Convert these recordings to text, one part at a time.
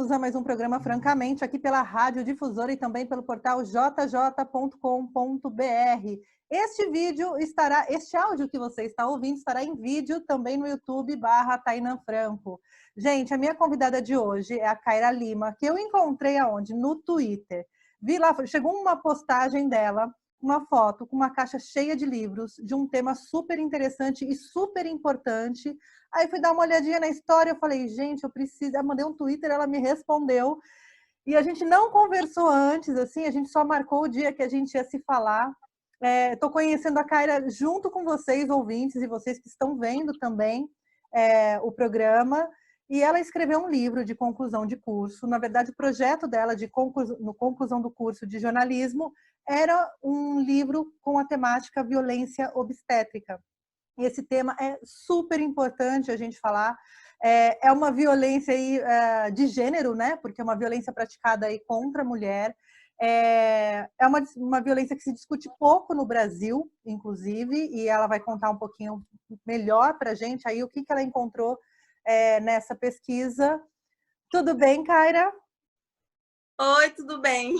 bem-vindos a mais um programa Francamente, aqui pela Rádio Difusora e também pelo portal jj.com.br. Este áudio que você está ouvindo estará em vídeo também no YouTube /Tainan Franco. Gente, a minha convidada de hoje é a Kaira Lima, que eu encontrei aonde? No Twitter. Vi lá, chegou uma postagem dela, uma foto com uma caixa cheia de livros, de um tema super interessante e super importante. Aí fui dar uma olhadinha na história, eu falei, gente, eu preciso... Eu mandei um Twitter, ela me respondeu. E a gente não conversou antes, assim, a gente só marcou o dia que a gente ia se falar. Estou conhecendo a Kaira junto com vocês, ouvintes, e vocês que estão vendo também o programa. E ela escreveu um livro de conclusão de curso. Na verdade, o projeto dela no conclusão do curso de jornalismo era um livro com a temática violência obstétrica. E esse tema é super importante a gente falar. É uma violência aí, de gênero, né? Porque é uma violência praticada aí contra a mulher. É uma violência que se discute pouco no Brasil, inclusive, e ela vai contar um pouquinho melhor para a gente aí o que ela encontrou nessa pesquisa. Tudo bem, Kaira? Oi, tudo bem?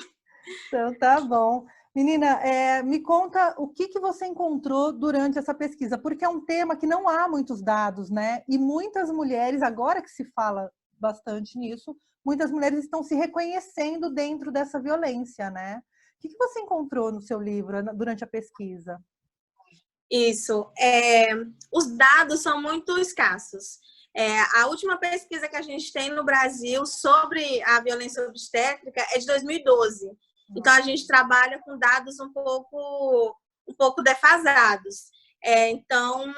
Então, tá bom. Menina, me conta o que você encontrou durante essa pesquisa, porque é um tema que não há muitos dados, né? E muitas mulheres, agora que se fala bastante nisso, muitas mulheres estão se reconhecendo dentro dessa violência, né? O que você encontrou no seu livro durante a pesquisa? Isso. Os dados são muito escassos. A última pesquisa que a gente tem no Brasil sobre a violência obstétrica é de 2012. Então, a gente trabalha com dados um pouco defasados. Então,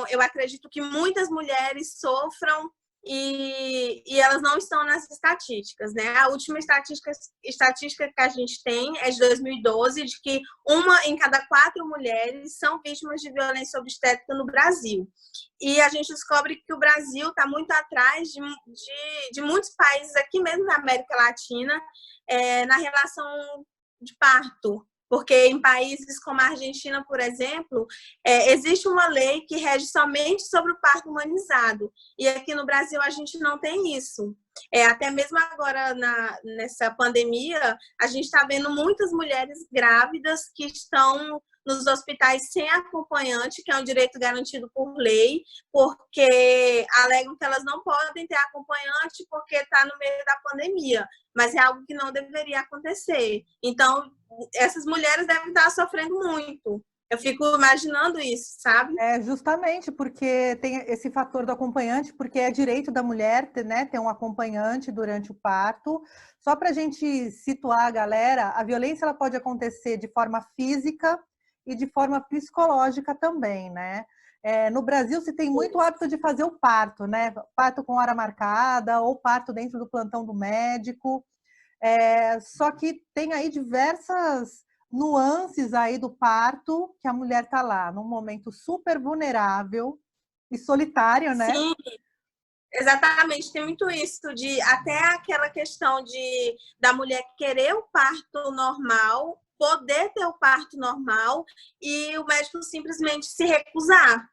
eu acredito que muitas mulheres sofram e elas não estão nas estatísticas, né? A última estatística que a gente tem é de 2012, de que 1 em cada 4 mulheres são vítimas de violência obstétrica no Brasil. E a gente descobre que o Brasil está muito atrás de muitos países aqui mesmo na América Latina, na relação de parto. Porque em países como a Argentina, por exemplo, existe uma lei que rege somente sobre o parto humanizado. E aqui no Brasil a gente não tem isso. Até mesmo agora, nessa pandemia, a gente está vendo muitas mulheres grávidas que estão nos hospitais sem acompanhante, que é um direito garantido por lei, porque alegam que elas não podem ter acompanhante porque está no meio da pandemia, mas é algo que não deveria acontecer. Então, essas mulheres devem estar sofrendo muito. Eu fico imaginando isso, sabe? Justamente porque tem esse fator do acompanhante, porque é direito da mulher ter um acompanhante durante o parto. Só para a gente situar a galera, a violência ela pode acontecer de forma física e de forma psicológica também, né? No Brasil se tem muito hábito de fazer o parto, né? Parto com hora marcada ou parto dentro do plantão do médico. Só que tem aí diversas nuances aí do parto, que a mulher está lá num momento super vulnerável e solitário, né? Sim, exatamente. Tem muito isso, até aquela questão da mulher querer o parto normal, poder ter o parto normal e o médico simplesmente se recusar.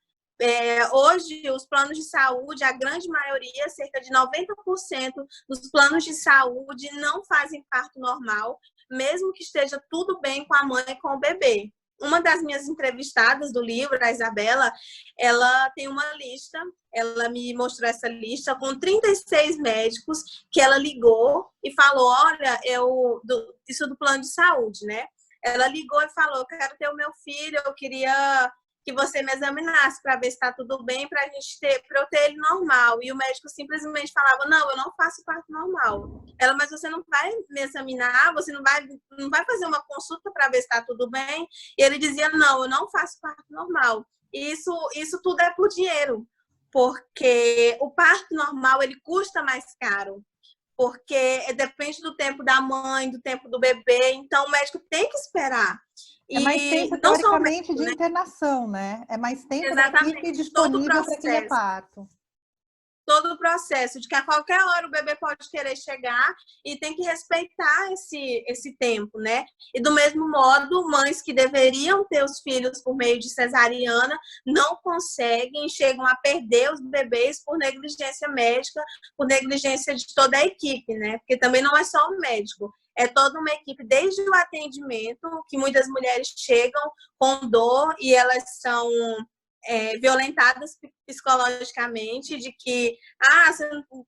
Hoje, os planos de saúde, a grande maioria, cerca de 90% dos planos de saúde não fazem parto normal, mesmo que esteja tudo bem com a mãe e com o bebê. Uma das minhas entrevistadas do livro, a Isabela, ela tem uma lista, ela me mostrou essa lista com 36 médicos que ela ligou e falou, olha, isso do plano de saúde, né? Ela ligou e falou, eu quero ter o meu filho, eu queria que você me examinasse para ver se está tudo bem, para eu ter ele normal. E o médico simplesmente falava, não, eu não faço parto normal. Ela, mas você não vai me examinar, você não vai fazer uma consulta para ver se está tudo bem? E ele dizia, não, eu não faço parto normal. E isso tudo é por dinheiro, porque o parto normal, ele custa mais caro. Porque depende do tempo da mãe, do tempo do bebê, então o médico tem que esperar. É mais tempo, não só o teoricamente, médico, de né? internação, né? É mais tempo da equipe Exatamente, todo o disponível para aquele processo. parto. todo o processo, de que a qualquer hora o bebê pode querer chegar e tem que respeitar esse tempo, né? E do mesmo modo, mães que deveriam ter os filhos por meio de cesariana não conseguem, chegam a perder os bebês por negligência médica, por negligência de toda a equipe, né? Porque também não é só o médico, é toda uma equipe, desde o atendimento, que muitas mulheres chegam com dor e elas são violentadas psicologicamente, de que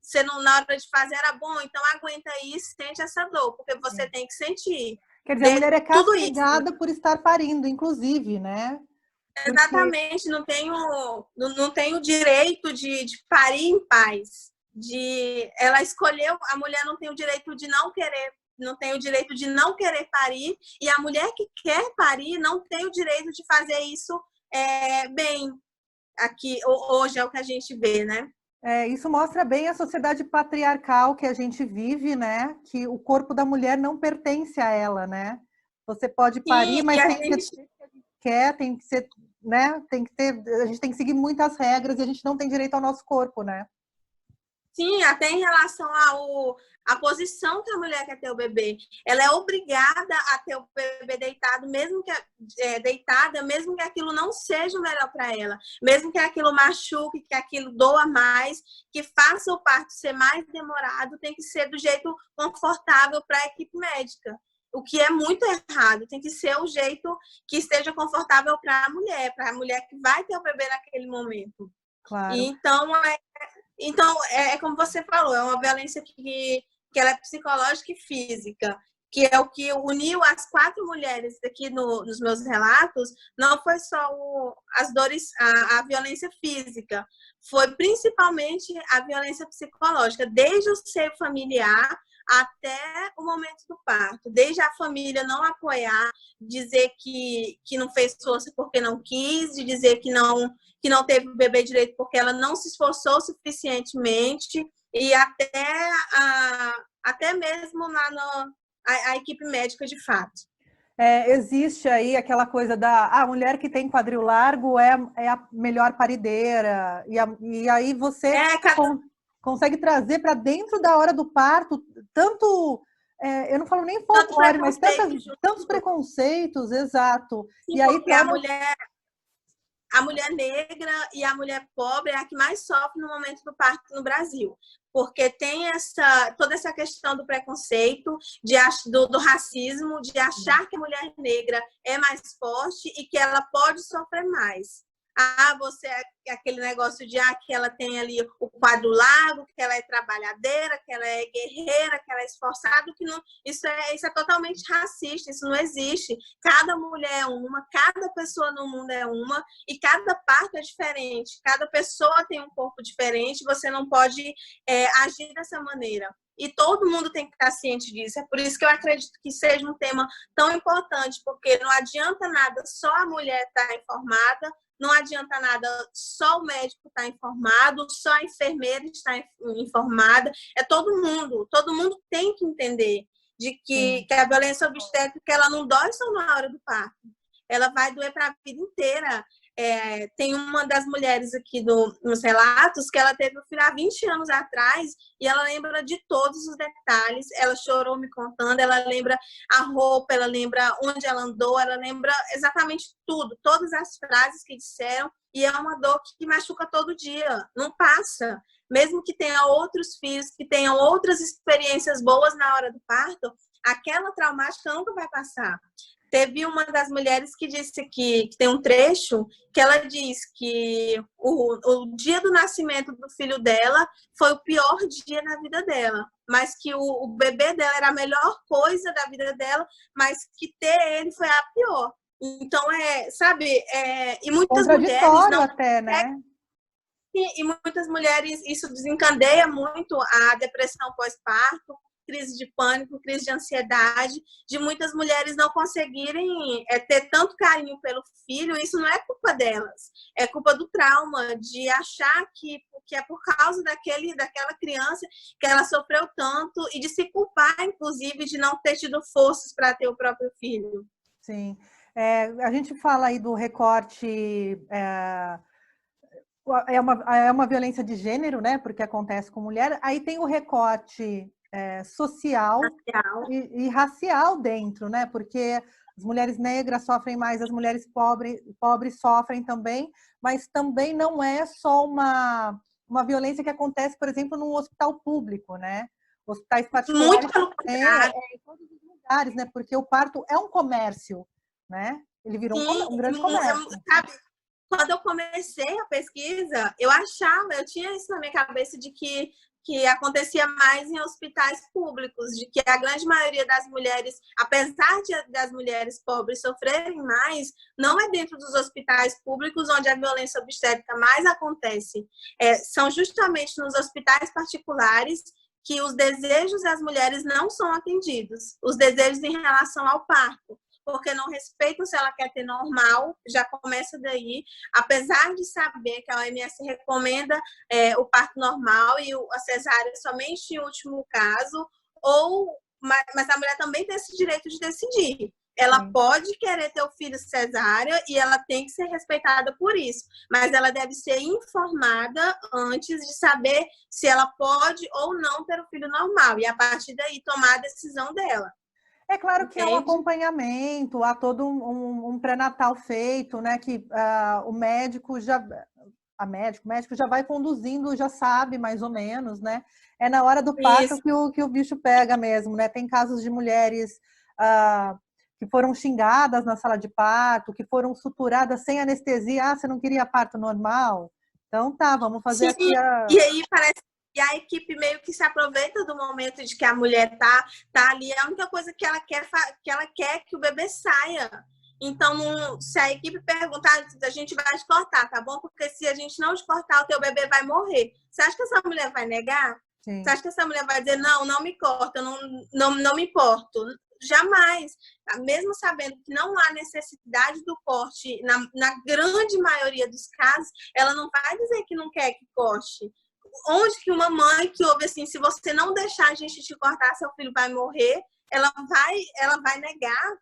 você não, na hora de fazer era bom, então aguenta aí, sente essa dor, porque você tem que sentir. Quer dizer, a mulher é Tudo isso. castigada por estar parindo, inclusive, né? Porque... Exatamente, não tem o direito de parir em paz. Ela escolheu, a mulher não tem o direito de não querer, não tem o direito de não querer parir, e a mulher que quer parir não tem o direito de fazer isso bem. Aqui, hoje é o que a gente vê, né? Isso mostra bem a sociedade patriarcal que a gente vive, né? Que o corpo da mulher não pertence a ela, né? Você pode parir, mas tem que ser quer, tem que ser, né? Tem que ter, a gente tem que seguir muitas regras e a gente não tem direito ao nosso corpo, né? Sim, até em relação à posição que a mulher quer ter o bebê. Ela é obrigada a ter o bebê deitado, mesmo que deitada, mesmo que aquilo não seja o melhor para ela, mesmo que aquilo machuque, que aquilo doa mais, que faça o parto ser mais demorado, tem que ser do jeito confortável para a equipe médica. O que é muito errado, tem que ser o jeito que esteja confortável para a mulher que vai ter o bebê naquele momento. Claro. Então, é como você falou, é uma violência que ela é psicológica e física, que é o que uniu as 4 mulheres aqui nos meus relatos, não foi só as dores, a violência física, foi principalmente a violência psicológica, desde o seio familiar até o momento do parto, desde a família não apoiar, dizer que não fez força porque não quis, de dizer que não teve o bebê direito porque ela não se esforçou suficientemente, e até mesmo a equipe médica de fato. Existe aí aquela coisa da mulher que tem quadril largo é a melhor parideira, e aí você consegue trazer para dentro da hora do parto tanto, eu não falo nem folclore, mas tantos preconceitos, exato. Sim, e aí porque a mulher negra e a mulher pobre é a que mais sofre no momento do parto no Brasil, porque tem toda essa questão do preconceito, do racismo, de achar que a mulher negra é mais forte e que ela pode sofrer mais. Você é aquele negócio de que ela tem ali o quadro largo, que ela é trabalhadeira, que ela é guerreira, que ela é esforçada, que não, isso é totalmente racista, isso não existe. Cada mulher é uma, cada pessoa no mundo é uma, e cada parto é diferente, cada pessoa tem um corpo diferente, você não pode agir dessa maneira. E todo mundo tem que estar ciente disso. É por isso que eu acredito que seja um tema tão importante, porque não adianta nada só a mulher estar informada, não adianta nada só o médico estar informado, só a enfermeira estar informada. É todo mundo tem que entender de que a violência obstétrica ela não dói só na hora do parto, ela vai doer para a vida inteira. Tem uma das mulheres aqui nos relatos que ela teve o filho há 20 anos atrás e ela lembra de todos os detalhes, ela chorou me contando, ela lembra a roupa, ela lembra onde ela andou, ela lembra exatamente tudo, todas as frases que disseram, e é uma dor que machuca todo dia, não passa. Mesmo que tenha outros filhos, que tenham outras experiências boas na hora do parto, aquela traumática nunca vai passar. Teve uma das mulheres que disse que tem um trecho que ela diz que o dia do nascimento do filho dela foi o pior dia na vida dela, mas que o bebê dela era a melhor coisa da vida dela, mas que ter ele foi a pior. Então, e muitas mulheres não... até, né? E muitas mulheres, isso desencadeia muito a depressão pós-parto, crise de pânico, crise de ansiedade, de muitas mulheres não conseguirem ter tanto carinho pelo filho. Isso não é culpa delas, é culpa do trauma, de achar que é por causa daquela criança que ela sofreu tanto e de se culpar, inclusive, de não ter tido forças para ter o próprio filho. Sim. A gente fala aí do recorte é uma violência de gênero, né? Porque acontece com mulher. Aí tem o recorte social e racial dentro, né? Porque as mulheres negras sofrem mais, as mulheres pobres sofrem também, mas também não é só uma violência que acontece, por exemplo, num hospital público, né? Hospitais Muito particulares pelo contrário. em todos os lugares, né? Porque o parto é um comércio, né? Ele virou Sim, um grande comércio. sabe, quando eu comecei a pesquisa, eu tinha isso na minha cabeça de que acontecia mais em hospitais públicos, de que a grande maioria das mulheres, apesar das mulheres pobres sofrerem mais, não é dentro dos hospitais públicos onde a violência obstétrica mais acontece. São justamente nos hospitais particulares que os desejos das mulheres não são atendidos, os desejos em relação ao parto, porque não respeitam se ela quer ter normal, já começa daí, apesar de saber que a OMS recomenda o parto normal e a cesárea somente em último caso, mas a mulher também tem esse direito de decidir. Ela pode querer ter o filho cesárea e ela tem que ser respeitada por isso, mas ela deve ser informada antes de saber se ela pode ou não ter o filho normal, e a partir daí tomar a decisão dela. É claro que é um acompanhamento, há todo um pré-natal feito, né? Que o médico o médico já vai conduzindo, já sabe mais ou menos, né? É na hora do parto que o bicho pega mesmo, né? Tem casos de mulheres que foram xingadas na sala de parto, que foram suturadas sem anestesia. Ah, você não queria parto normal? Então tá, vamos fazer aqui E aí parece que a equipe meio que se aproveita do momento de que a mulher tá ali. A única coisa que ela quer que o bebê saia. Então, se a equipe perguntar, a gente vai te cortar, tá bom? Porque se a gente não te cortar, o teu bebê vai morrer. Você acha que essa mulher vai negar? Sim. Você acha que essa mulher vai dizer, não me corta, não me importo? Jamais. Mesmo sabendo que não há necessidade do corte, na grande maioria dos casos, ela não vai dizer que não quer que corte. Onde que uma mãe que ouve assim, se você não deixar a gente te cortar, seu filho vai morrer, ela vai negar.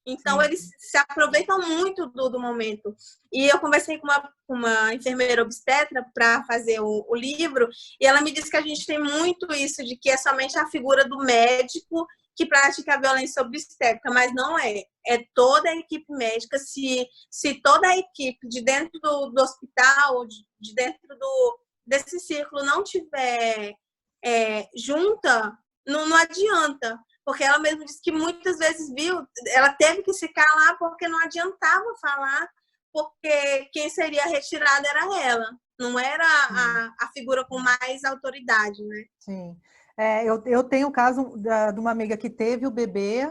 Então, eles se aproveitam muito do momento. E eu conversei com uma enfermeira obstetra para fazer o livro, e ela me disse que a gente tem muito isso, de que é somente a figura do médico que pratica a violência obstétrica, mas não é. É toda a equipe médica. Se toda a equipe de dentro do hospital, de dentro desse círculo não tiver junta, não adianta. Porque ela mesma disse que muitas vezes ela teve que se calar porque não adiantava falar, porque quem seria retirada era ela, não era a figura com mais autoridade, né? Sim. Eu tenho o caso de uma amiga que teve o bebê,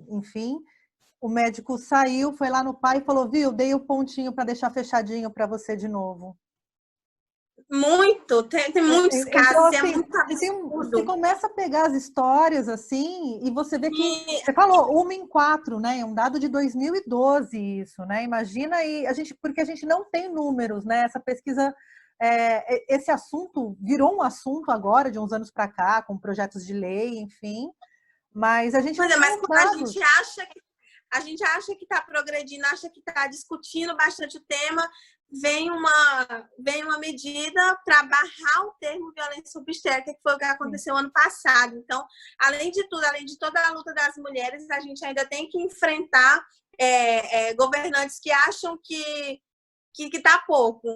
enfim, o médico saiu, foi lá no pai e falou, viu, dei o pontinho para deixar fechadinho para você de novo. Muito, tem muitos Então, casos, assim, é muito absurdo. você começa a pegar as histórias assim e você vê que você falou 1 em 4, né? É um dado de 2012 isso, né? Imagina aí porque a gente não tem números, né? Essa pesquisa, esse assunto virou um assunto agora de uns anos para cá, com projetos de lei, enfim. Mas a gente não tem mas quando dados. a gente acha que está progredindo, acha que está discutindo bastante o tema, vem uma medida para barrar o termo violência obstétrica, que foi o que aconteceu ano passado. Então, além de tudo, além de toda a luta das mulheres, a gente ainda tem que enfrentar governantes que acham que está pouco,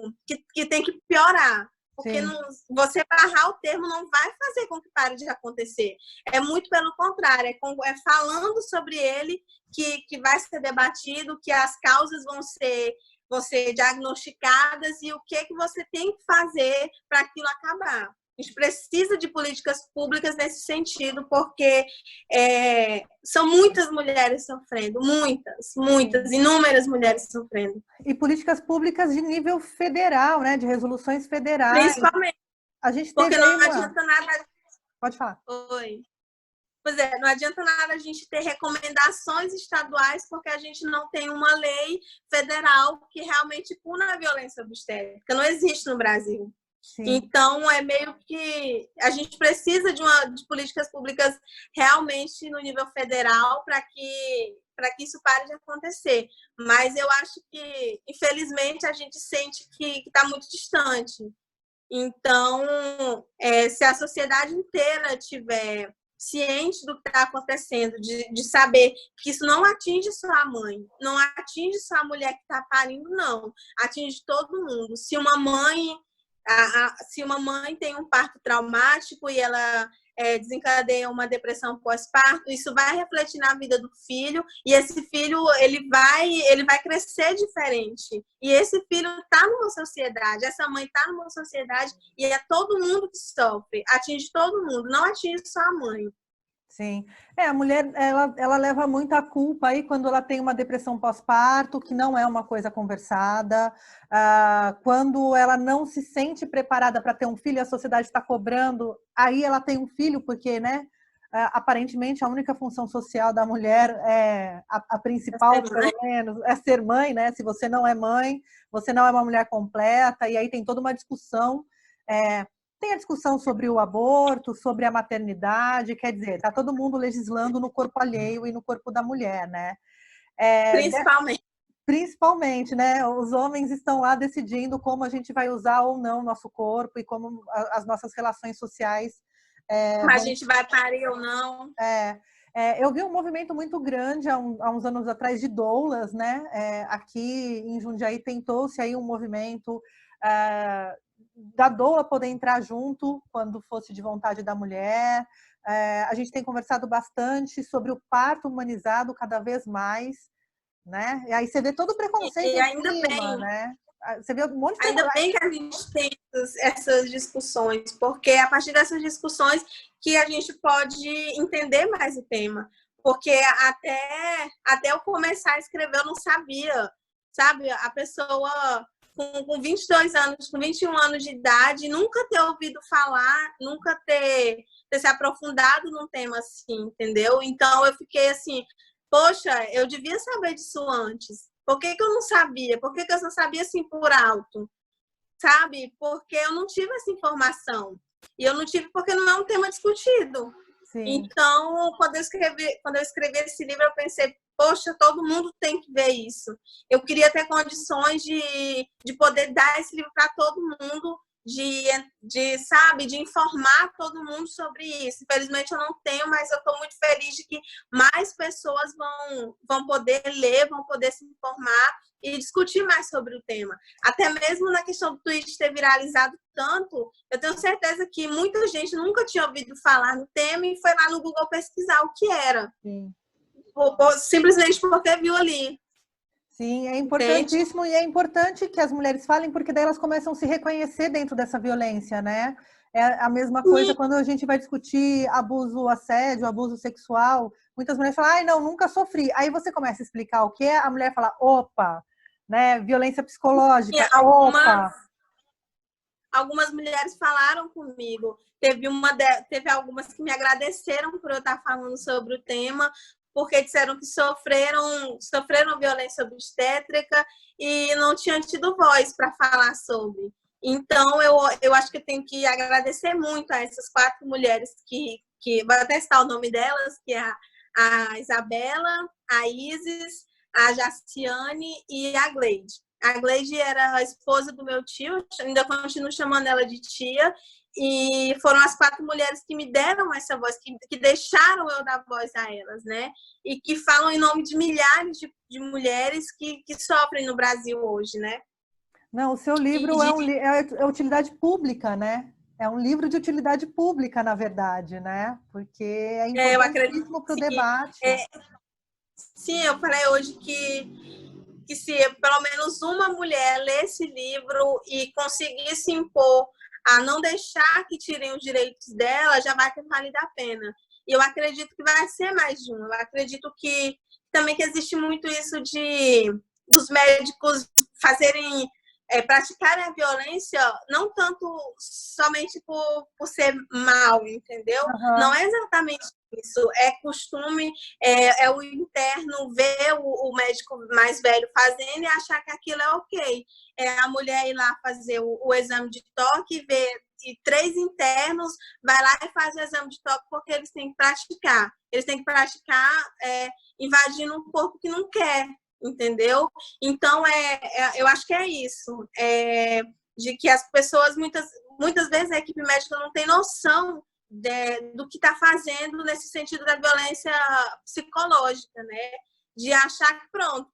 que tem que piorar. Porque você barrar o termo não vai fazer com que pare de acontecer. É muito pelo contrário, é falando sobre ele que vai ser debatido, que as causas vão ser diagnosticadas e o que você tem que fazer para aquilo acabar. A gente precisa de políticas públicas nesse sentido, porque são muitas mulheres sofrendo, muitas, inúmeras mulheres sofrendo. E políticas públicas de nível federal, né? De resoluções federais. Principalmente. A gente porque não adianta nada. Pode falar. Oi. Pois não adianta nada a gente ter recomendações estaduais, porque a gente não tem uma lei federal que realmente puna a violência obstétrica. Não existe no Brasil. Sim. Então, é meio que a gente precisa de políticas públicas realmente no nível federal para que isso pare de acontecer. Mas eu acho que, infelizmente, a gente sente que está muito distante. Então, se a sociedade inteira tiver ciente do que está acontecendo, de saber que isso não atinge só a mãe, não atinge só a mulher que está parindo, não, atinge todo mundo. Se uma mãe tem um parto traumático e ela desencadeia uma depressão pós-parto, isso vai refletir na vida do filho, e esse filho ele vai crescer diferente. E esse filho está numa sociedade, essa mãe está numa sociedade, e é todo mundo que sofre, atinge todo mundo, não atinge só a mãe. Sim. A mulher, ela leva muita culpa aí quando ela tem uma depressão pós-parto, que não é uma coisa conversada, quando ela não se sente preparada para ter um filho, a sociedade está cobrando, aí ela tem um filho, porque, né, aparentemente a única função social da mulher a principal, pelo menos, é ser mãe, né? Se você não é mãe, você não é uma mulher completa, e aí tem toda uma discussão. Tem a discussão sobre o aborto, sobre a maternidade, quer dizer, está todo mundo legislando no corpo alheio e no corpo da mulher, né? Principalmente, né? Os homens estão lá decidindo como a gente vai usar ou não o nosso corpo e como as nossas relações sociais... a gente vai parir ou não. Eu vi um movimento muito grande há uns anos atrás de doulas, né? Aqui em Jundiaí tentou-se aí um movimento... da doula poder entrar junto quando fosse de vontade da mulher. A gente tem conversado bastante sobre o parto humanizado cada vez mais, né? E aí você vê todo o preconceito e ainda em cima, bem, né? Você vê um monte de ainda bem que a gente tem essas discussões, porque é a partir dessas discussões que a gente pode entender mais o tema. Porque até eu começar a escrever eu não sabia, sabe? A pessoa com 22 anos, com 21 anos de idade, nunca ter ouvido falar, nunca ter se aprofundado num tema assim, entendeu? Então eu fiquei assim, poxa, eu devia saber disso antes. Por que eu não sabia? Por que eu só sabia assim por alto? Sabe? Porque eu não tive essa informação. E eu não tive porque não é um tema discutido. Sim. Então, quando eu escrevi esse livro, eu pensei, poxa, todo mundo tem que ver isso. Eu queria ter condições de poder dar esse livro para todo mundo, de informar todo mundo sobre isso. Infelizmente, eu não tenho, mas eu estou muito feliz de que mais pessoas vão poder ler, vão poder se informar e discutir mais sobre o tema. Até mesmo na questão do Twitch ter viralizado tanto, eu tenho certeza que muita gente nunca tinha ouvido falar no tema e foi lá no Google pesquisar o que era. Sim. Simplesmente porque viu ali. Sim, é importantíssimo. Entende? E é importante que as mulheres falem, porque daí elas começam a se reconhecer dentro dessa violência, né? É a mesma coisa quando a gente vai discutir abuso, assédio, abuso sexual. Muitas mulheres falam, ai, não, nunca sofri. Aí você começa a explicar o que é, a mulher fala, opa, né? Violência psicológica, Algumas mulheres falaram comigo. Teve algumas que me agradeceram por eu estar falando sobre o tema, porque disseram que sofreram violência obstétrica e não tinham tido voz para falar sobre. Então, eu acho que eu tenho que agradecer muito a essas 4 mulheres que vou até citar o nome delas, que é a Isabela, a Isis, a Jaciane e a Gleide. A Gleide era a esposa do meu tio, ainda continuo chamando ela de tia, e foram as 4 mulheres que me deram essa voz, que deixaram eu dar voz a elas, né? E que falam em nome de milhares de mulheres que sofrem no Brasil hoje, né? Não, o seu livro é utilidade pública, né? É um livro de utilidade pública, na verdade, né? Porque é importantíssimo para o debate. Sim, eu falei hoje que se pelo menos uma mulher ler esse livro e conseguisse impor a não deixar que tirem os direitos dela, já vai ter valido a pena. E eu acredito que vai ser mais de um. Eu acredito que também que existe muito isso dos médicos fazerem praticarem a violência não tanto somente por ser mal, entendeu? Não é exatamente isso. É costume, é o interno ver o médico mais velho fazendo e achar que aquilo é ok. É a mulher ir lá fazer o exame de toque e ver e 3 internos vai lá e faz o exame de toque porque eles têm que praticar. Eles têm que praticar invadindo um corpo que não quer, entendeu? Então, eu acho que é isso. De que as pessoas, muitas vezes, a equipe médica não tem noção do que está fazendo nesse sentido da violência psicológica, né? De achar que, pronto,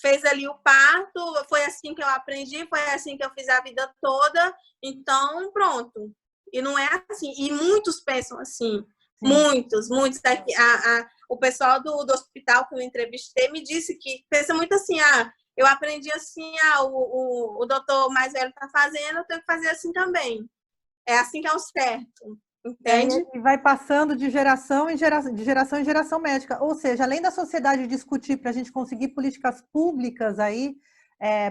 fez ali o parto, foi assim que eu aprendi, foi assim que eu fiz a vida toda, então, pronto. E não é assim. E muitos pensam assim. Muitos. O pessoal do hospital que eu entrevistei me disse que pensa muito assim, eu aprendi assim, o doutor mais velho está fazendo, eu tenho que fazer assim também. É assim que é o certo, entende? E vai passando de geração em geração médica. Ou seja, além da sociedade discutir para a gente conseguir políticas públicas aí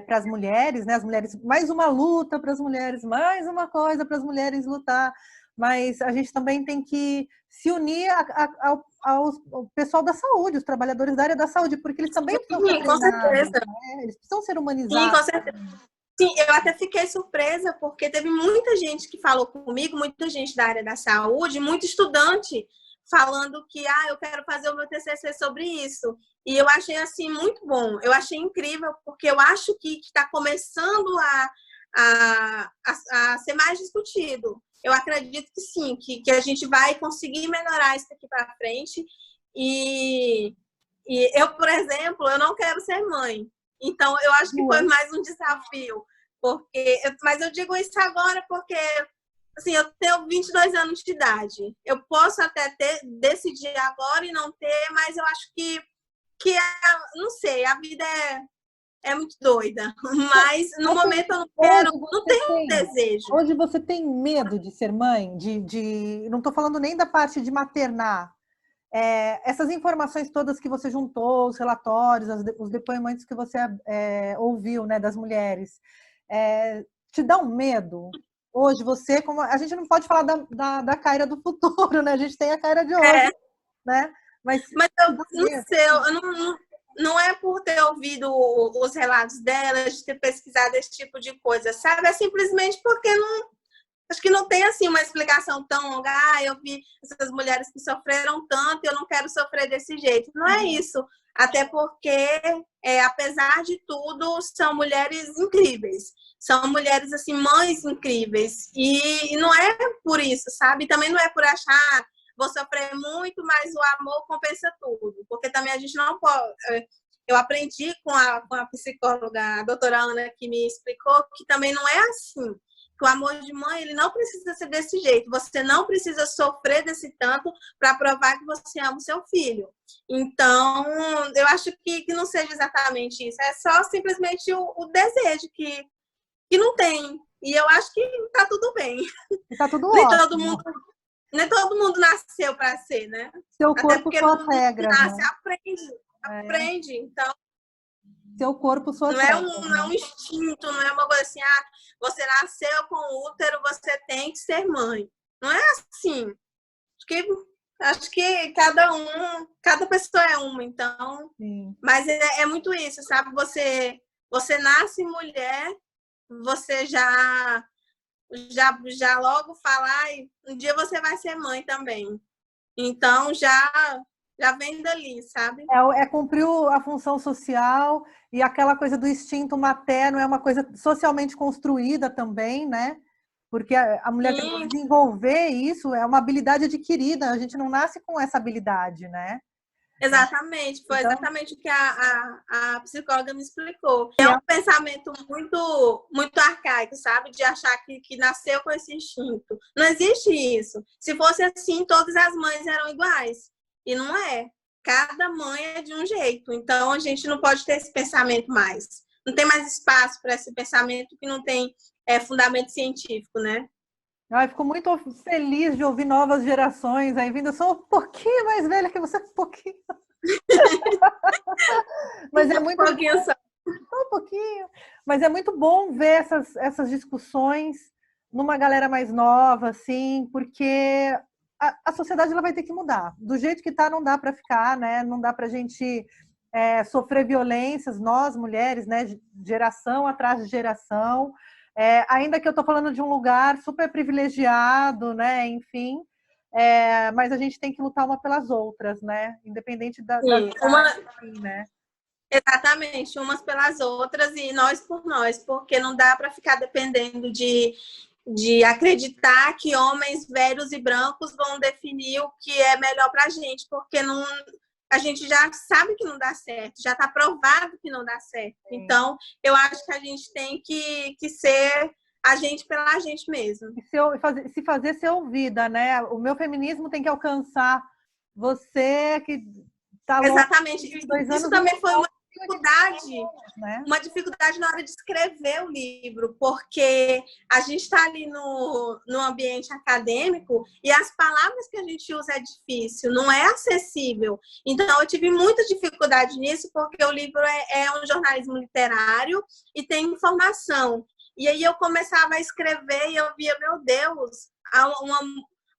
para as mulheres, né? As mulheres, mais uma luta para as mulheres, mais uma coisa para as mulheres lutar. Mas a gente também tem que se unir ao pessoal da saúde, os trabalhadores da área da saúde, porque eles também precisam ser treinados, com certeza. Né? Eles precisam ser humanizados. Sim, com certeza. Sim, eu até fiquei surpresa, porque teve muita gente que falou comigo, muita gente da área da saúde, muito estudante, falando que, eu quero fazer o meu TCC sobre isso. E eu achei, assim, muito bom. Eu achei incrível, porque eu acho que está começando a ser mais discutido. Eu acredito que sim, que a gente vai conseguir melhorar isso aqui para frente. E eu, por exemplo, eu não quero ser mãe. Então, eu acho que foi mais um desafio. Mas eu digo isso agora porque assim, eu tenho 22 anos de idade. Eu posso até decidir agora e não ter, mas eu acho que não sei, a vida é muito doida. Mas no momento eu não quero, não tenho desejo. Hoje você tem medo de ser mãe? Não estou falando nem da parte de maternar. Essas informações todas que você juntou, os relatórios, os depoimentos que você ouviu, né, das mulheres, te dá um medo? Hoje você, como a gente não pode falar da Kaira do futuro, né? A gente tem a Kaira de hoje, né? Mas eu não sei, não é por ter ouvido os relatos dela, de ter pesquisado esse tipo de coisa, sabe? É simplesmente porque acho que não tem assim uma explicação tão longa. Eu vi essas mulheres que sofreram tanto, eu não quero sofrer desse jeito. Não é isso. Até porque, apesar de tudo, são mulheres incríveis. São mulheres, assim, mães incríveis. E não é por isso, sabe? Também não é por achar, vou sofrer muito, mas o amor compensa tudo. Porque também a gente não pode... Eu aprendi com a psicóloga, a doutora Ana, que me explicou que também não é assim. Que o amor de mãe, ele não precisa ser desse jeito. Você não precisa sofrer desse tanto para provar que você ama o seu filho. Então, eu acho que não seja exatamente isso. É só simplesmente o desejo que não tem. E eu acho que tá tudo bem. Tá tudo ótimo. Nem todo mundo nasceu para ser, né? Seu corpo, suas regras. Nasce, né? Aprende. Então, seu corpo, suas regras. Não é um instinto, não é uma coisa assim, você nasceu com útero, você tem que ser mãe. Não é assim. Acho que cada pessoa é uma, então. Sim. Mas é muito isso, sabe? Você nasce mulher, você já logo fala, um dia você vai ser mãe também. Então, já vem dali, sabe? Cumprir a função social e aquela coisa do instinto materno é uma coisa socialmente construída também, né? Porque a mulher tem que desenvolver isso, é uma habilidade adquirida, a gente não nasce com essa habilidade, né? Exatamente, foi exatamente o que a psicóloga me explicou. É um pensamento muito, muito arcaico, sabe? De achar que nasceu com esse instinto. Não existe isso. Se fosse assim, todas as mães eram iguais. E não é. Cada mãe é de um jeito. Então, a gente não pode ter esse pensamento mais. Não tem mais espaço para esse pensamento que não tem fundamento científico, né? Fico muito feliz de ouvir novas gerações aí vindo. Eu sou um pouquinho mais velha que você, um pouquinho. Mas é muito... Um pouquinho só. Um um pouquinho. Mas é muito bom ver essas discussões numa galera mais nova, assim, porque a sociedade ela vai ter que mudar. Do jeito que está, não dá para ficar, né? Não dá para a gente sofrer violências, nós, mulheres, né? Geração atrás de geração. Ainda que eu estou falando de um lugar super privilegiado, né? Enfim, mas a gente tem que lutar uma pelas outras, né? Independente das enfim, né? Exatamente, umas pelas outras e nós por nós, porque não dá para ficar dependendo de acreditar que homens velhos e brancos vão definir o que é melhor para a gente, porque não, a gente já sabe que não dá certo, já está provado que não dá certo. Sim. Então, eu acho que a gente tem que ser a gente pela gente mesmo. E se fazer ser ouvida, né? O meu feminismo tem que alcançar você que está longe. Exatamente. Isso também foi uma dificuldade na hora de escrever o livro, porque a gente está ali no ambiente acadêmico e as palavras que a gente usa é difícil, não é acessível. Então, eu tive muita dificuldade nisso, porque o livro é um jornalismo literário e tem informação. E aí eu começava a escrever e eu via, meu Deus,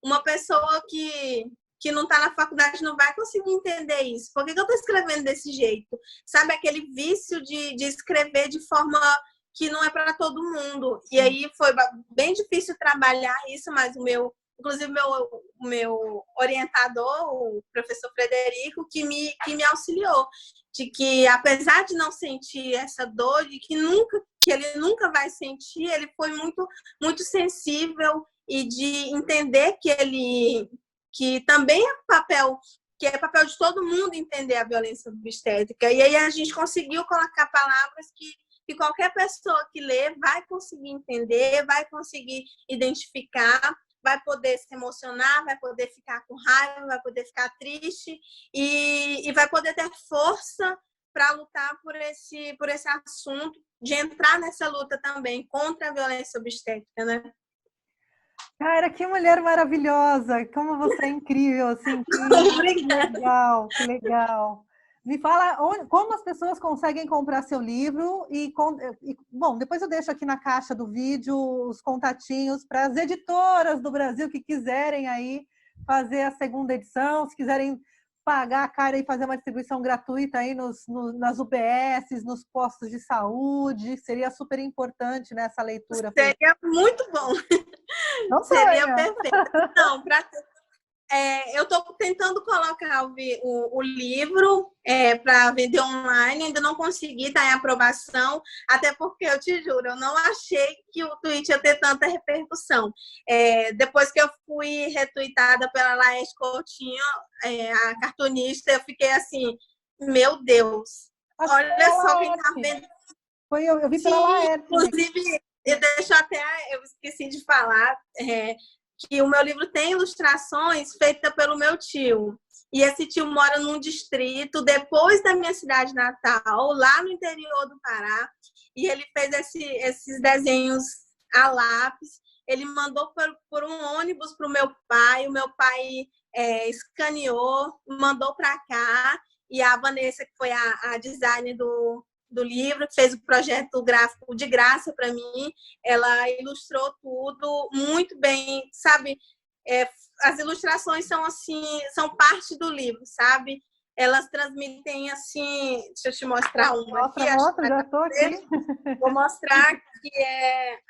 uma pessoa que não está na faculdade não vai conseguir entender isso. Por que eu estou escrevendo desse jeito? Sabe, aquele vício de escrever de forma que não é para todo mundo. E aí foi bem difícil trabalhar isso, mas inclusive o meu orientador, o professor Frederico, que me auxiliou. De que, apesar de não sentir essa dor, de que ele nunca vai sentir, ele foi muito, muito sensível e de entender que também é papel de todo mundo entender a violência obstétrica. E aí a gente conseguiu colocar palavras que qualquer pessoa que lê vai conseguir entender, vai conseguir identificar, vai poder se emocionar, vai poder ficar com raiva, vai poder ficar triste e vai poder ter força para lutar por esse assunto, de entrar nessa luta também contra a violência obstétrica, né? Cara, que mulher maravilhosa! Como você é incrível, assim, que legal, que legal. Me fala como as pessoas conseguem comprar seu livro bom, depois eu deixo aqui na caixa do vídeo os contatinhos para as editoras do Brasil que quiserem aí fazer a segunda edição, se quiserem pagar a cara e fazer uma distribuição gratuita aí nas UBSs, nos postos de saúde, seria super importante nessa leitura. Seria muito bom. Não seria perfeito. Não, eu estou tentando colocar o livro para vender online, ainda não consegui estar em aprovação, até porque, eu te juro, eu não achei que o tweet ia ter tanta repercussão. Depois que eu fui retweetada pela Laerte Coutinho, a cartunista, eu fiquei assim, meu Deus, olha só quem está vendo. Eu vi pela Laerte. Inclusive, eu esqueci de falar, que o meu livro tem ilustrações feitas pelo meu tio. E esse tio mora num distrito depois da minha cidade natal, lá no interior do Pará. E ele fez esses desenhos a lápis. Ele mandou por um ônibus para o meu pai. O meu pai escaneou, mandou para cá. E a Vanessa, que foi a designer do livro, que fez o projeto gráfico de graça para mim, ela ilustrou tudo muito bem, sabe? As ilustrações são assim, são parte do livro, sabe? Elas transmitem assim, deixa eu te mostrar uma aqui. Mostra, já estou aqui. Vou mostrar que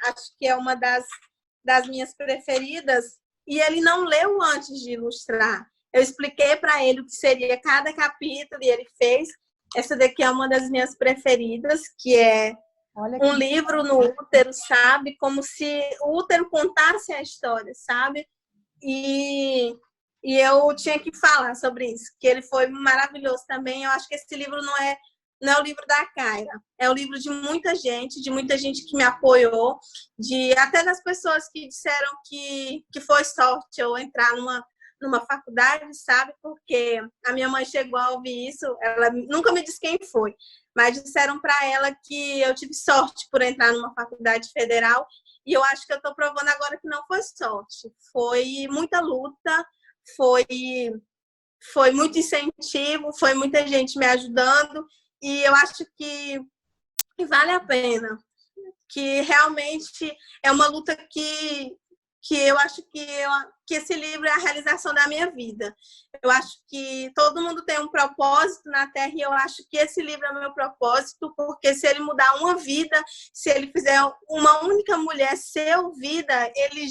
acho que é uma das minhas preferidas, e ele não leu antes de ilustrar. Eu expliquei para ele o que seria cada capítulo e ele fez. Essa daqui é uma das minhas preferidas, que é um livro no útero, sabe? Como se o útero contasse a história, sabe? E eu tinha que falar sobre isso, que ele foi maravilhoso também. Eu acho que esse livro não é o livro da Kaira, é o livro de muita gente que me apoiou, até das pessoas que disseram que foi sorte eu entrar numa faculdade, sabe? Porque a minha mãe chegou a ouvir isso, ela nunca me disse quem foi, mas disseram para ela que eu tive sorte por entrar numa faculdade federal, e eu acho que eu estou provando agora que não foi sorte, foi muita luta, foi muito incentivo, foi muita gente me ajudando, e eu acho que que vale a pena, que realmente é uma luta que eu acho que esse livro é a realização da minha vida. Eu acho que todo mundo tem um propósito na Terra e eu acho que esse livro é o meu propósito, porque se ele mudar uma vida, se ele fizer uma única mulher ser ouvida, ele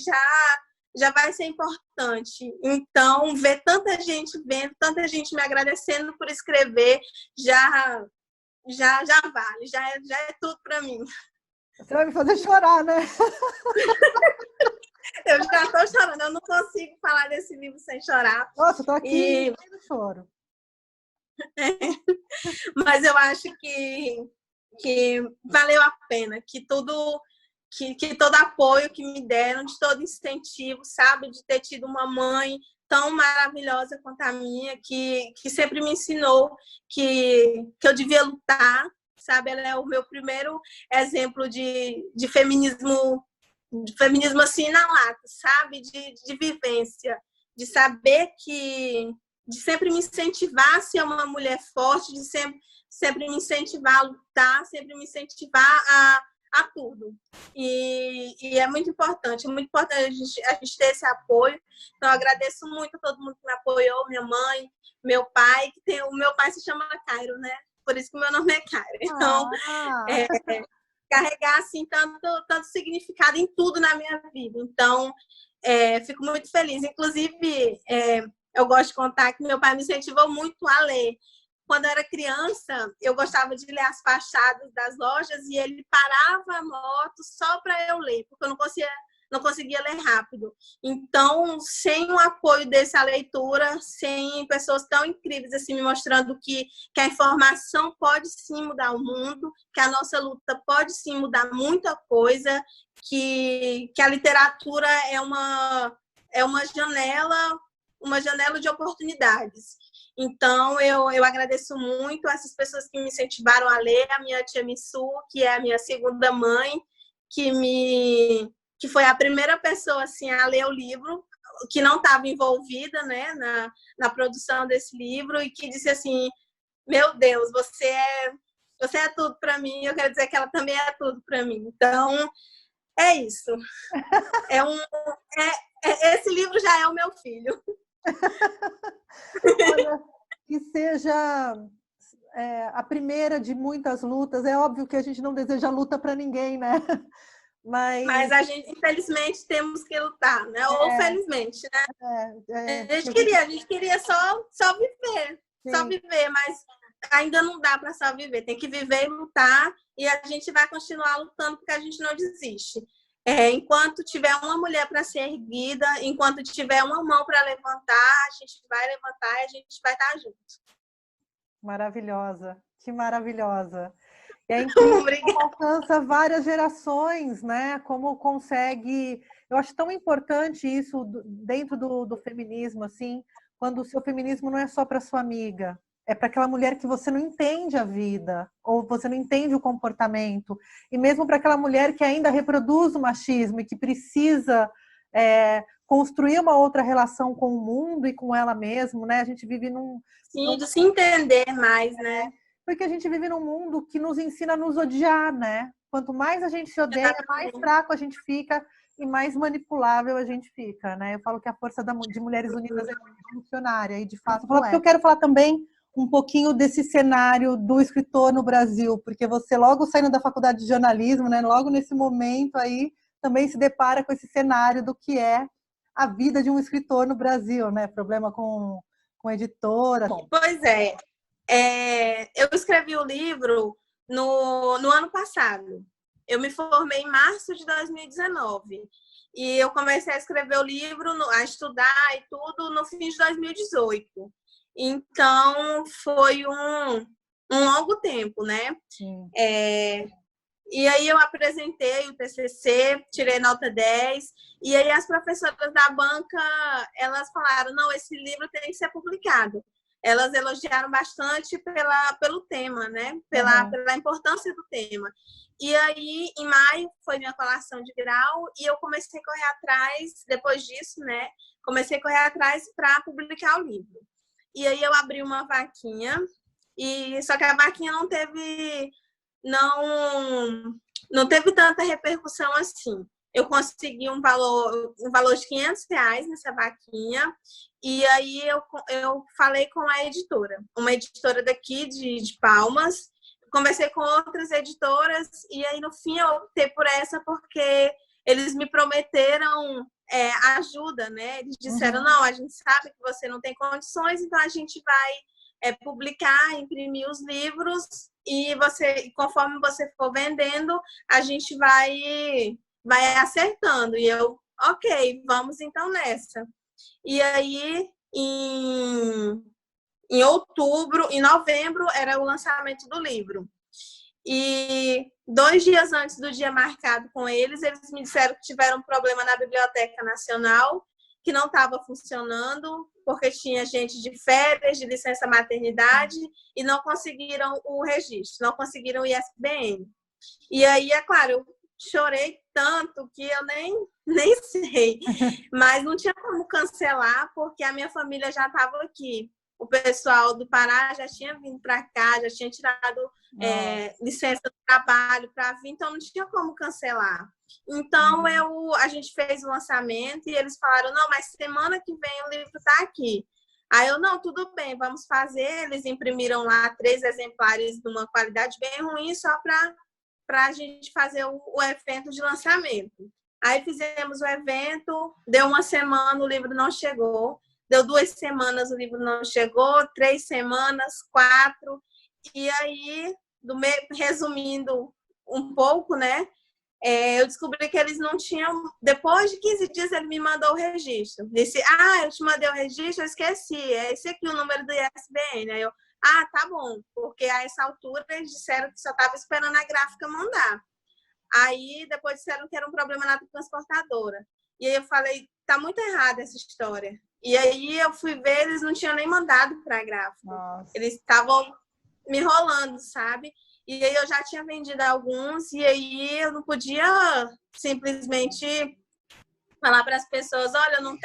já vai ser importante. Então, ver tanta gente vendo, tanta gente me agradecendo por escrever, já vale, já é tudo para mim. Você vai me fazer chorar, né? Eu já estou chorando, eu não consigo falar desse livro sem chorar. Nossa, eu tô aqui no choro. Mas eu acho que valeu a pena, que todo apoio que me deram, de todo incentivo, sabe? De ter tido uma mãe tão maravilhosa quanto a minha, que sempre me ensinou que eu devia lutar, sabe? Ela é o meu primeiro exemplo de feminismo assim na lata, sabe? De vivência, de saber de sempre me incentivar a ser uma mulher forte, de sempre me incentivar a lutar, sempre me incentivar a tudo. E é muito importante a gente ter esse apoio. Então, eu agradeço muito a todo mundo que me apoiou, minha mãe, meu pai, o meu pai se chama Cairo, né? Por isso que o meu nome é Cairo. Então, carregar assim tanto significado em tudo na minha vida. Então, fico muito feliz. Inclusive, eu gosto de contar que meu pai me incentivou muito a ler. Quando eu era criança, eu gostava de ler as fachadas das lojas e ele parava a moto só para eu ler, porque eu não conseguia ler rápido. Então, sem o apoio dessa leitura, sem pessoas tão incríveis assim me mostrando que a informação pode sim mudar o mundo, que a nossa luta pode sim mudar muita coisa, que a literatura é uma janela de oportunidades. Então, eu agradeço muito essas pessoas que me incentivaram a ler, a minha tia Missu, que é a minha segunda mãe, que foi a primeira pessoa assim, a ler o livro, que não estava envolvida, né, na produção desse livro, e que disse assim, meu Deus, você é tudo para mim, eu quero dizer que ela também é tudo para mim. Então, é isso. Esse livro já é o meu filho. Olha, que seja a primeira de muitas lutas. É óbvio que a gente não deseja luta para ninguém, né? Mas a gente, infelizmente, temos que lutar, né? Ou felizmente, né? A gente queria só viver. Sim. Só viver, mas ainda não dá para só viver. Tem que viver e lutar, e a gente vai continuar lutando porque a gente não desiste. Enquanto tiver uma mulher para ser erguida, enquanto tiver uma mão para levantar, a gente vai levantar e a gente vai estar junto. Maravilhosa, que maravilhosa. E é incrível como alcança várias gerações, né? Como consegue... Eu acho tão importante isso dentro do feminismo, assim, quando o seu feminismo não é só para sua amiga, é para aquela mulher que você não entende a vida, ou você não entende o comportamento, e mesmo para aquela mulher que ainda reproduz o machismo e que precisa construir uma outra relação com o mundo e com ela mesma, né? A gente vive Sim, de se entender mais, né? Porque a gente vive num mundo que nos ensina a nos odiar, né? Quanto mais a gente se odeia, mais fraco a gente fica e mais manipulável a gente fica, né? Eu falo que a força de Mulheres Unidas é revolucionária e, de fato, porque eu quero falar também um pouquinho desse cenário do escritor no Brasil, porque você logo saindo da faculdade de jornalismo, né? Logo nesse momento aí, também se depara com esse cenário do que é a vida de um escritor no Brasil, né? Problema com editora. Pois é. Eu escrevi o livro no ano passado. Eu me formei em março de 2019. E eu comecei a escrever o livro, a estudar e tudo, no fim de 2018. Então, foi um longo tempo, né? E aí eu apresentei o TCC, tirei nota 10, e aí as professoras da banca, elas falaram, não, esse livro tem que ser publicado. Elas elogiaram bastante pelo tema, né? Pela importância do tema. E aí, em maio, foi minha colação de grau, e eu comecei a correr atrás, depois disso, né? Comecei a correr atrás para publicar o livro. E aí eu abri uma vaquinha, só que a vaquinha não teve não teve tanta repercussão assim. Eu consegui um valor de R$ 500 nessa vaquinha, e aí eu falei com a editora, uma editora daqui de Palmas, conversei com outras editoras, e aí no fim eu optei por essa porque eles me prometeram ajuda, né? Eles disseram, não, a gente sabe que você não tem condições, então a gente vai publicar, imprimir os livros, e conforme você for vendendo, a gente vai acertando. E eu, ok, vamos então nessa. E aí, em outubro, em novembro, era o lançamento do livro. E 2 dias antes do dia marcado com eles me disseram que tiveram um problema na Biblioteca Nacional, que não estava funcionando, porque tinha gente de férias, de licença maternidade, e não conseguiram o registro, não conseguiram o ISBN. E aí, é claro, eu chorei tanto que eu nem sei, mas não tinha como cancelar, porque a minha família já estava aqui. O pessoal do Pará já tinha vindo para cá, já tinha tirado licença do trabalho para vir, então não tinha como cancelar. Então, a gente fez o lançamento e eles falaram, não, mas semana que vem o livro está aqui. Aí eu, não, tudo bem, vamos fazer. Eles imprimiram lá 3 exemplares de uma qualidade bem ruim, só para a gente fazer o evento de lançamento. Aí fizemos o evento, deu 1 semana, o livro não chegou. Deu 2 semanas, o livro não chegou, 3 semanas, 4. E aí, resumindo um pouco, né? Eu descobri que eles não tinham... Depois de 15 dias, ele me mandou o registro. Disse, eu te mandei o registro, eu esqueci. É esse aqui o número do ISBN. Aí eu, tá bom. Porque a essa altura eles disseram que só estava esperando a gráfica mandar. Aí, depois disseram que era um problema na transportadora. E aí eu falei, tá muito errada essa história. E aí eu fui ver, eles não tinham nem mandado para a gráfica. Nossa. Eles estavam me enrolando, sabe? E aí eu já tinha vendido alguns, e aí eu não podia simplesmente falar para as pessoas, olha, não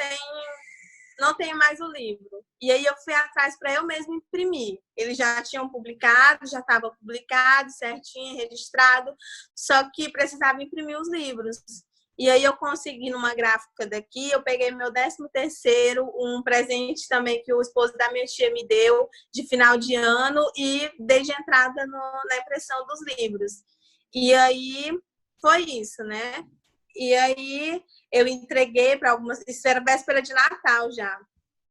tenho mais o livro. E aí eu fui atrás para eu mesmo imprimir. Eles já tinham publicado, já estava publicado, certinho, registrado, só que precisava imprimir os livros. E aí eu consegui numa gráfica daqui, eu peguei meu 13º, um presente também que o esposo da minha tia me deu de final de ano, e dei de entrada na impressão dos livros. E aí foi isso, né? E aí eu entreguei para algumas... Isso era véspera de Natal já.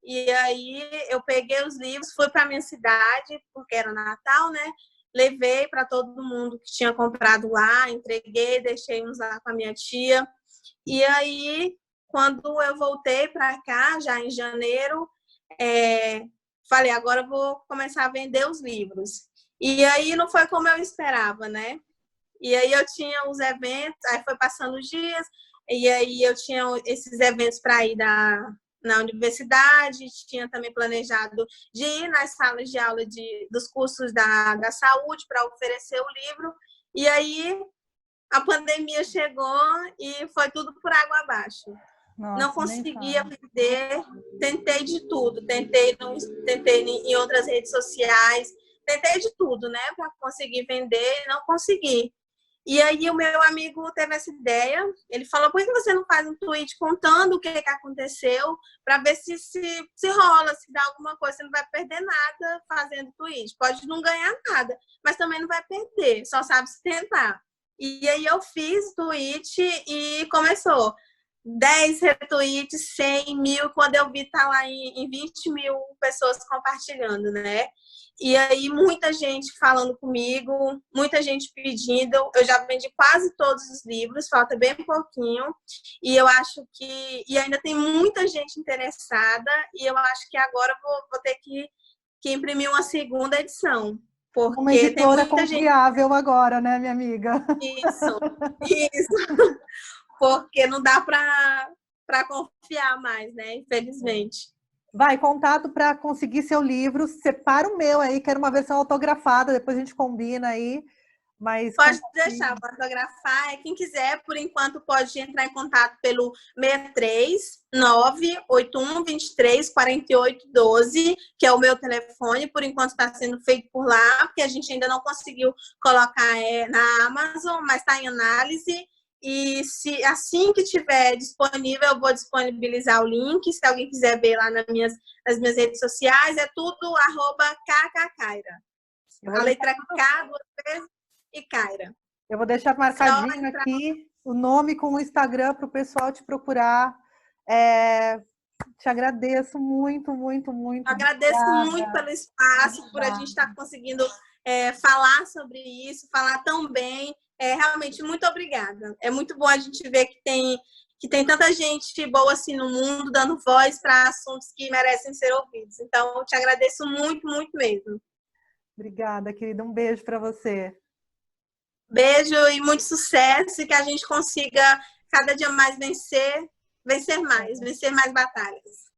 E aí eu peguei os livros, fui para minha cidade, porque era Natal, né? Levei para todo mundo que tinha comprado lá, entreguei, deixei uns lá com a minha tia. E aí, quando eu voltei para cá, já em janeiro, falei, agora eu vou começar a vender os livros. E aí não foi como eu esperava, né? E aí eu tinha os eventos, aí foi passando os dias, e aí eu tinha esses eventos para ir na universidade, tinha também planejado de ir nas salas de aula dos cursos da saúde para oferecer o livro, e aí a pandemia chegou e foi tudo por água abaixo. Nossa, não conseguia vender, tentei de tudo, tentei em outras redes sociais, tentei de tudo, né, para conseguir vender, não consegui. E aí o meu amigo teve essa ideia, ele falou, por que você não faz um tweet contando o que aconteceu, para ver se rola, se dá alguma coisa, você não vai perder nada fazendo tweet, pode não ganhar nada, mas também não vai perder, só sabe se tentar. E aí eu fiz tweet e começou 10 retweets, 100, 1.000, quando eu vi tá lá em 20 mil pessoas compartilhando, né? E aí muita gente falando comigo, muita gente pedindo, eu já vendi quase todos os livros, falta bem pouquinho, e eu acho que, e ainda tem muita gente interessada, e eu acho que agora vou ter que imprimir uma segunda edição. Porque uma editora tem muita confiável gente... agora, né, minha amiga? Isso. Porque não dá para confiar mais, né? Infelizmente. Vai, contato para conseguir seu livro. Separa o meu aí, quero uma versão autografada, depois a gente combina aí. Mas pode deixar, vou autografar. Quem quiser, por enquanto, pode entrar em contato pelo 63981234812, que é o meu telefone. Por enquanto está sendo feito por lá, porque a gente ainda não conseguiu colocar na Amazon, mas está em análise. E se assim que tiver disponível, eu vou disponibilizar o link. Se alguém quiser ver lá nas minhas redes sociais, é tudo @kkkaira. A letra K, 2 vezes, e Kaira. Eu vou deixar marcadinho aqui o nome com o Instagram para o pessoal te procurar. Te agradeço muito, muito, muito. Agradeço obrigada. Muito pelo espaço, por a gente estar conseguindo falar sobre isso, falar tão bem. Realmente, muito obrigada. É muito bom a gente ver que tem tanta gente boa assim no mundo, dando voz para assuntos que merecem ser ouvidos. Então, eu te agradeço muito, muito mesmo. Obrigada, querida. Um beijo para você. Beijo e muito sucesso, e que a gente consiga cada dia mais vencer mais batalhas.